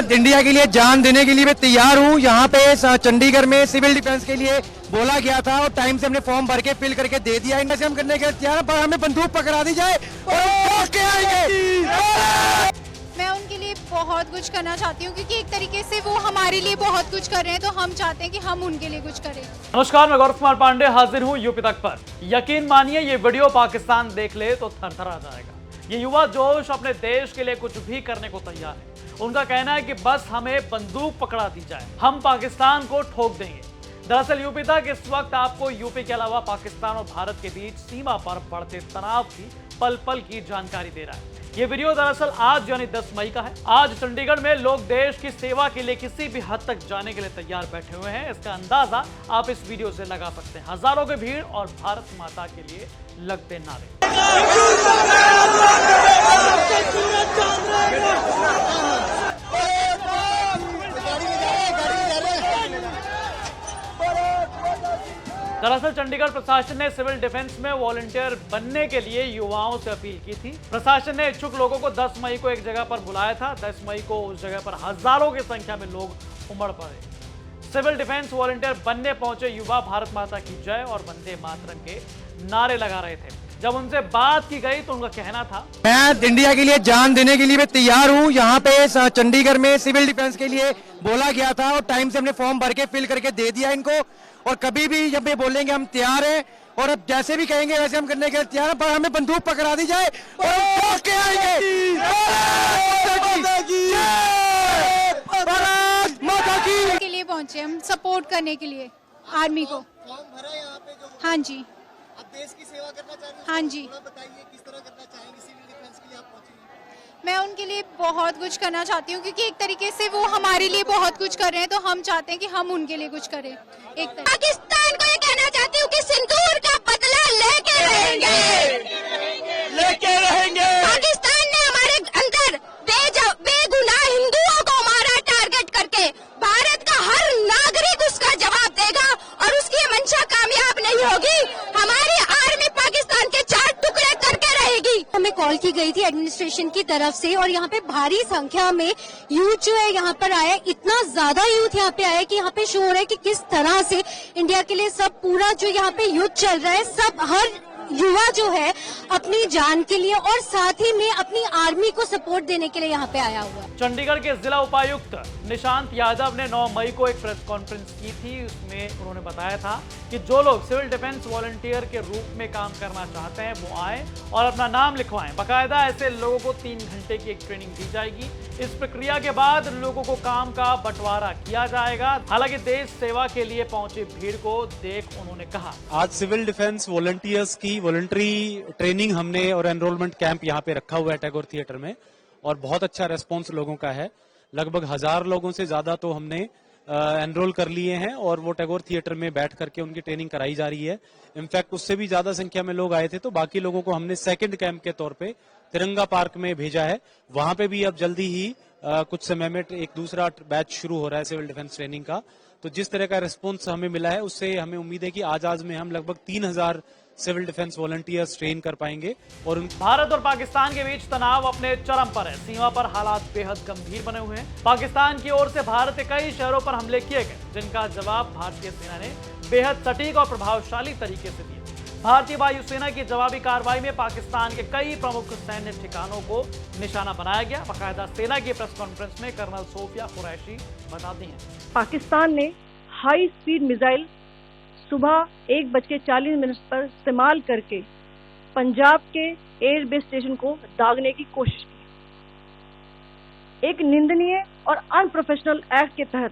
मैं इंडिया के लिए जान देने के लिए मैं तैयार हूँ। यहाँ पे चंडीगढ़ में सिविल डिफेंस के लिए बोला गया था और टाइम से हमने फॉर्म भर के फिल करके दे दिया। इनसे हम करने के तैयार, पर हमें बंदूक पकड़ा दी जाए और के आएंगे। मैं उनके लिए बहुत कुछ करना चाहती हूँ क्योंकि एक तरीके से वो हमारे लिए बहुत कुछ कर रहे हैं, तो हम चाहते हैं कि हम उनके लिए कुछ करें। नमस्कार, मैं गौरव कुमार पांडे हाजिर हूँ यूपी तक पर। यकीन मानिए ये वीडियो पाकिस्तान देख ले तो थरथरा जाएगा। ये युवा जोश अपने देश के लिए कुछ भी करने को तैयार है। उनका कहना है कि बस हमें बंदूक पकड़ा दी जाए, हम पाकिस्तान को ठोक देंगे। दरअसल यूपी तक इस वक्त आपको यूपी के अलावा पाकिस्तान और भारत के बीच सीमा पर बढ़ते तनाव की पल पल की जानकारी दे रहा है। ये वीडियो दरअसल आज यानी 10 मई का है। आज चंडीगढ़ में लोग देश की सेवा के लिए किसी भी हद तक जाने के लिए तैयार बैठे हुए हैं। इसका अंदाजा आप इस वीडियो से लगा सकते हैं। हजारों की भीड़ और भारत माता के लिए लगते नारे। दरअसल चंडीगढ़ प्रशासन ने सिविल डिफेंस में वॉलंटियर बनने के लिए युवाओं से अपील की थी। प्रशासन ने इच्छुक लोगों को 10 मई को एक जगह पर बुलाया था। 10 मई को उस जगह पर हजारों की संख्या में लोग उमड़ पड़े। सिविल डिफेंस वॉलंटियर बनने पहुंचे युवा भारत माता की जय और वंदे मातरम के नारे लगा रहे थे। जब उनसे बात की गई तो उनका कहना था, मैं इंडिया के लिए जान देने के लिए मैं तैयार हूँ। यहाँ पे चंडीगढ़ में सिविल डिफेंस के लिए बोला गया था और टाइम से हमने फॉर्म भर के फिल करके दे दिया इनको। और कभी भी जब ये बोलेंगे हम तैयार हैं, और अब जैसे भी कहेंगे वैसे हम करने के लिए तैयार हैं, पर हमें बंदूक पकड़ा दी जाए और के आएंगे। के लिए पहुंचे हम सपोर्ट करने के लिए आर्मी को। हाँ जी, आप देश की सेवा करना चाहेंगे? हाँ जी। थोड़ा बताइए किस तरह करना चाहेंगे? सिविल डिफेंस के लिए आप पहुंची हैं। मैं उनके लिए बहुत कुछ करना चाहती हूँ क्योंकि एक तरीके से वो हमारे लिए बहुत कुछ कर रहे हैं, तो हम चाहते हैं कि हम उनके लिए कुछ करें। एक पाकिस्तान को ये कहना चाहती हूँ कि सिंदूर का बदला लेके रहेंगे। पाकिस्तान ने हमारे अंदर बेगुनाह हिंदुओं को मारा टारगेट करके। भारत का हर नागरिक उसका जवाब देगा और उसकी मंशा कामयाब नहीं होगी। हमारी आर्मी पाकिस्तान के 4 टुकड़े करके रहेगी। हमें कॉल की गई थी एडमिनिस्ट्रेशन की तरफ से और यहाँ पे भारी संख्या में यूथ जो है यहाँ पर आया। इतना ज्यादा यूथ यहाँ पे आया कि यहाँ पे शो हो रहा है कि किस तरह से इंडिया के लिए सब पूरा जो यहाँ पे युद्ध चल रहा है, सब हर युवा जो है अपनी जान के लिए और साथ ही में अपनी आर्मी को सपोर्ट देने के लिए यहाँ पे आया हुआ है। चंडीगढ़ के जिला उपायुक्त निशांत यादव ने 9 मई को एक प्रेस कॉन्फ्रेंस की थी। उसमें उन्होंने बताया था कि जो लोग सिविल डिफेंस वॉलंटियर के रूप में काम करना चाहते हैं वो आए और अपना नाम लिखवाएं। बाकायदा ऐसे लोगों को 3 घंटे की एक ट्रेनिंग दी जाएगी। इस प्रक्रिया के बाद लोगों को काम का बंटवारा किया जाएगा। हालांकि देश सेवा के लिए पहुंची भीड़ को देख उन्होंने कहा, आज सिविल डिफेंस वॉलंटियर्स की वॉलंटरी ट्रेनिंग हमने और एनरोलमेंट कैंप यहाँ पे रखा हुआ है टैगोर थिएटर में, और बहुत अच्छा रेस्पॉन्स लोगों का है। लगभग 1000 लोगों से ज्यादा तो हमने एनरोल कर लिए हैं और वो टैगोर थिएटर में बैठ करके उनकी ट्रेनिंग कराई जा रही है। इनफैक्ट उससे भी ज्यादा संख्या में लोग आए थे, तो बाकी लोगों को हमने सेकंड कैंप के तौर पे तिरंगा पार्क में भेजा है। वहां पे भी अब जल्दी ही कुछ समय में एक दूसरा बैच शुरू हो रहा है सिविल डिफेंस ट्रेनिंग का। तो जिस तरह का रिस्पॉन्स हमें मिला है उससे हमें उम्मीद है कि आज में हम लगभग 3000 सिविल डिफेंस वॉलंटियर्स ट्रेन कर पाएंगे। और भारत और पाकिस्तान के बीच तनाव अपने चरम पर है। सीमा पर हालात बेहद गंभीर बने हुए हैं। पाकिस्तान की ओर से भारत के कई शहरों पर हमले किए गए, जिनका जवाब भारतीय सेना ने बेहद सटीक और प्रभावशाली तरीके से दिया। भारतीय वायुसेना की जवाबी कार्रवाई में पाकिस्तान के कई प्रमुख सैन्य ठिकानों को निशाना बनाया गया। बाकायदा सेना की प्रेस कॉन्फ्रेंस में कर्नल सोफिया कुरैशी बताती हैं, पाकिस्तान ने हाई स्पीड मिसाइल सुबह 1:40 पर इस्तेमाल करके पंजाब के एयरबेस स्टेशन को दागने की कोशिश की। एक निंदनीय और अनप्रोफेशनल एक्ट के तहत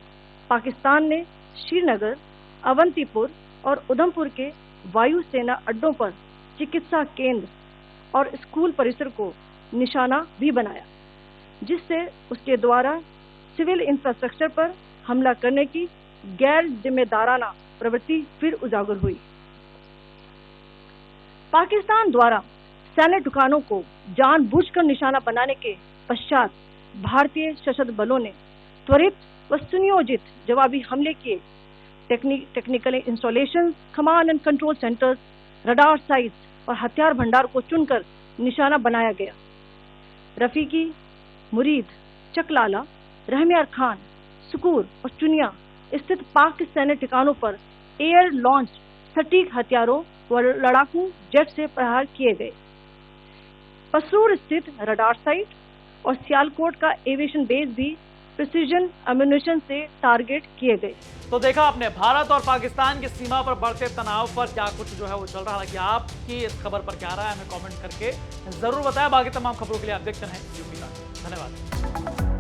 पाकिस्तान ने श्रीनगर, अवंतीपुर और उधमपुर के वायुसेना अड्डों पर चिकित्सा केंद्र और स्कूल परिसर को निशाना भी बनाया, जिससे उसके द्वारा सिविल इंफ्रास्ट्रक्चर पर हमला करने की गैर जिम्मेदाराना प्रवृत्ति फिर उजागर हुई। पाकिस्तान द्वारा सैन्य ठिकानों को जानबूझकर निशाना बनाने के पश्चात भारतीय सशस्त्र बलों ने त्वरित व सुनियोजित जवाबी हमले किए। Technical installation, command and control centres, radar sites और हथियार भंडार को चुनकर निशाना बनाया गया। रफीकी, मुरीद, चकलाला, रहमियार खान, सुकूर और चुनिया स्थित पाक के सैन्य ठिकानों पर एयर लॉन्च सटीक हथियारों व लड़ाकू जेट से प्रहार किए गए। पसरूर स्थित रडार साइट और सियालकोट का एविएशन बेस भी प्रिसीजन एम्यूनेशन से टारगेट किए गए। तो देखा आपने भारत और पाकिस्तान की सीमा पर बढ़ते तनाव पर क्या कुछ जो है वो चल रहा है। कि आपकी इस खबर पर क्या रहा है हमें कमेंट करके जरूर बताएं। बाकी तमाम खबरों के लिए आप देखते रहें यूपी तक। धन्यवाद।